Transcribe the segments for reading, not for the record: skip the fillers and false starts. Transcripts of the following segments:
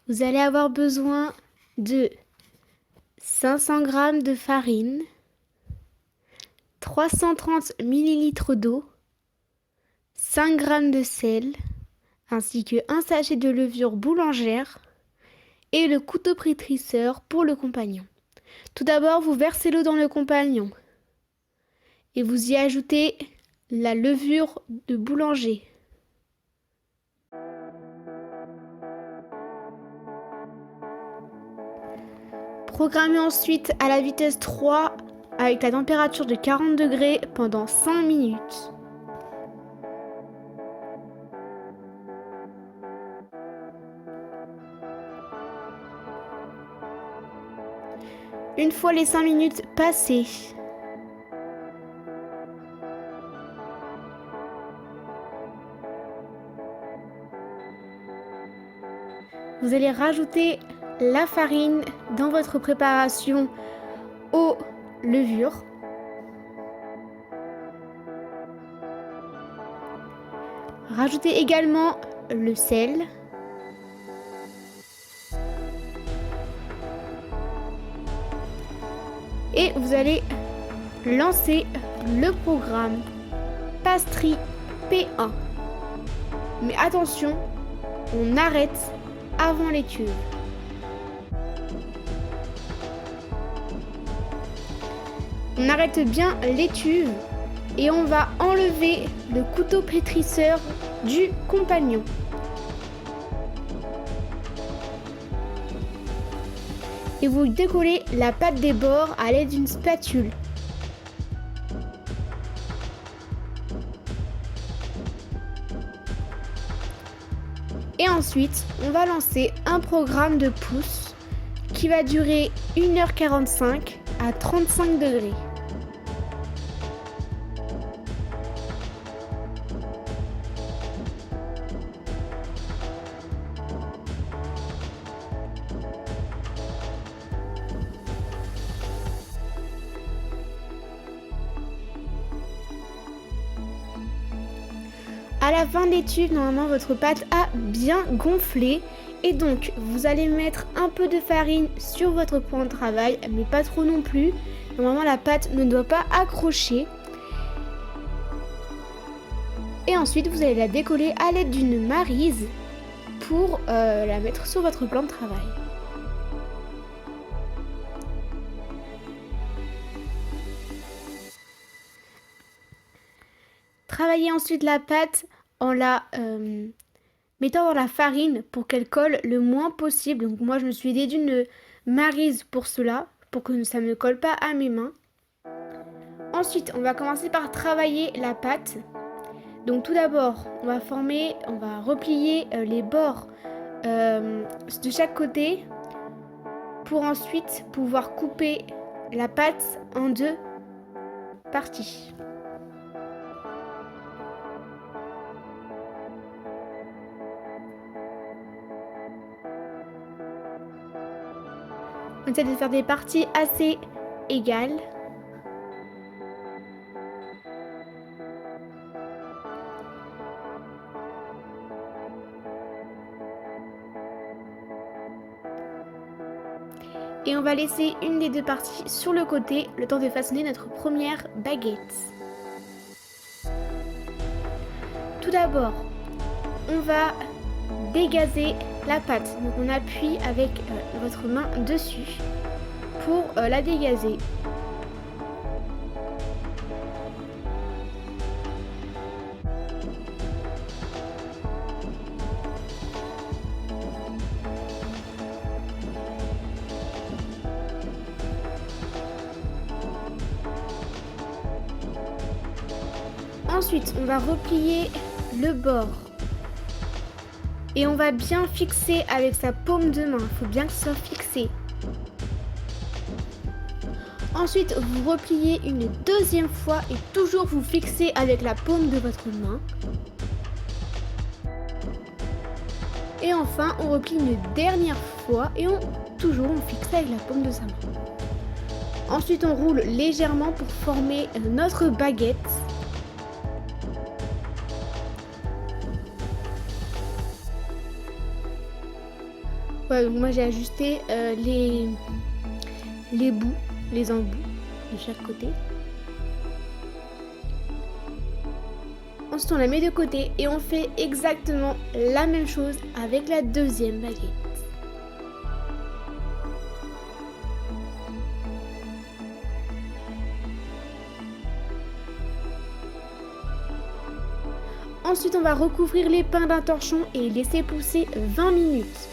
Vous allez avoir besoin de 500 g de farine, 330 ml d'eau, 5 g de sel, ainsi que un sachet de levure boulangère et le couteau pétrisseur pour le compagnon. Tout d'abord, vous versez l'eau dans le compagnon et vous y ajoutez la levure de boulanger. Programmez ensuite à la vitesse 3 avec la température de 40 degrés pendant 5 minutes. Une fois les 5 minutes passées, vous allez rajouter la farine dans votre préparation aux levures. Rajoutez également le sel. Et vous allez lancer le programme Pastry P1. Mais attention, on arrête avant l'étuve. On arrête bien l'étuve et on va enlever le couteau pétrisseur du compagnon. Et vous décollez la pâte des bords à l'aide d'une spatule. Et ensuite, on va lancer un programme de pousse qui va durer 1h45 à 35 degrés. À la fin de l'étuve, normalement votre pâte a bien gonflé et donc vous allez mettre un peu de farine sur votre plan de travail, mais pas trop non plus. Normalement la pâte ne doit pas accrocher. Et ensuite vous allez la décoller à l'aide d'une maryse pour la mettre sur votre plan de travail. Travaillez ensuite la pâte en la mettant dans la farine pour qu'elle colle le moins possible. Donc moi je me suis aidée d'une maryse pour cela, pour que ça ne colle pas à mes mains. Ensuite on va commencer par travailler la pâte. Donc tout d'abord on va replier les bords de chaque côté pour ensuite pouvoir couper la pâte en deux parties. On essaie de faire des parties assez égales. Et on va laisser une des deux parties sur le côté, le temps de façonner notre première baguette. Tout d'abord, on va dégazer la pâte. Donc on appuie avec votre main dessus pour la dégazer. Ensuite, on va replier le bord. Et on va bien fixer avec sa paume de main. Il faut bien que ce soit fixé. Ensuite, vous repliez une deuxième fois et toujours vous fixez avec la paume de votre main. Et enfin, on replie une dernière fois et toujours on fixe avec la paume de sa main. Ensuite, on roule légèrement pour former notre baguette. Ouais, donc moi j'ai ajusté les bouts, les embouts de chaque côté. Ensuite on la met de côté et on fait exactement la même chose avec la deuxième baguette. Ensuite on va recouvrir les pains d'un torchon et laisser pousser 20 minutes.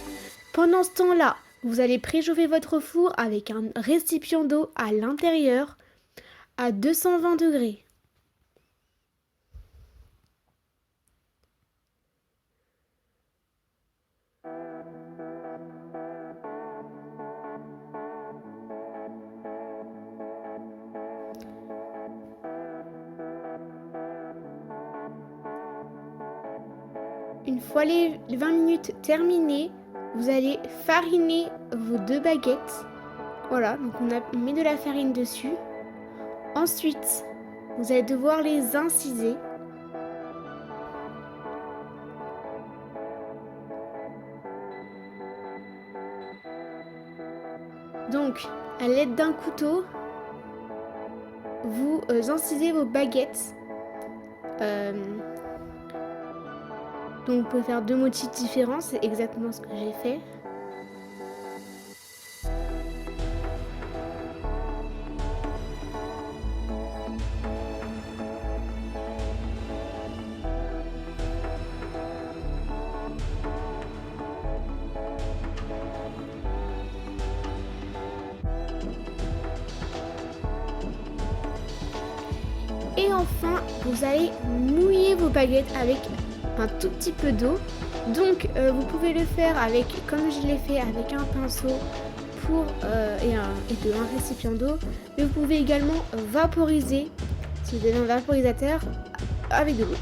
Pendant ce temps-là, vous allez préchauffer votre four avec un récipient d'eau à l'intérieur à 220 degrés. Une fois les 20 minutes terminées, vous allez fariner vos 2 baguettes. Voilà, donc on met de la farine dessus. Ensuite, vous allez devoir les inciser. Donc, à l'aide d'un couteau, vous incisez vos baguettes. Donc, vous pouvez faire 2 motifs différents, c'est exactement ce que j'ai fait. Et enfin, vous allez mouiller vos baguettes avec un tout petit peu d'eau. Donc, vous pouvez le faire avec, comme je l'ai fait, avec un pinceau et un récipient d'eau. Mais vous pouvez également vaporiser, si vous avez un vaporisateur, avec de l'eau.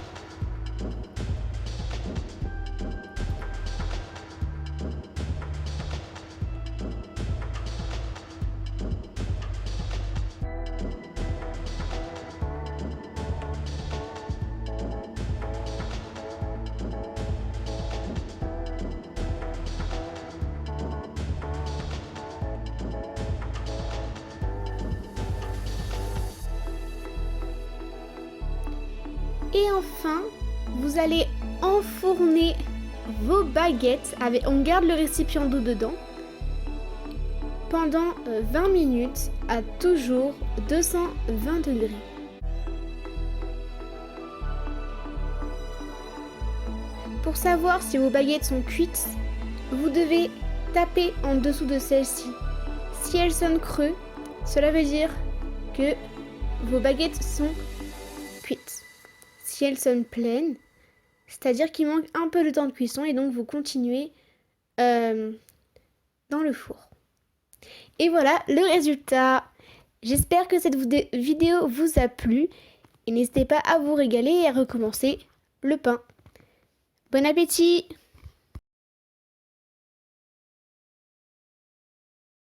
Et enfin, vous allez enfourner vos baguettes avec, on garde le récipient d'eau dedans pendant 20 minutes à toujours 220 degrés. Pour savoir si vos baguettes sont cuites, vous devez taper en dessous de celles-ci. Si elles sonnent creux, cela veut dire que vos baguettes sont cuites. Si elles sonnent pleines, c'est-à-dire qu'il manque un peu de temps de cuisson et donc vous continuez dans le four. Et voilà le résultat. J'espère que cette vidéo vous a plu et n'hésitez pas à vous régaler et à recommencer le pain. Bon appétit!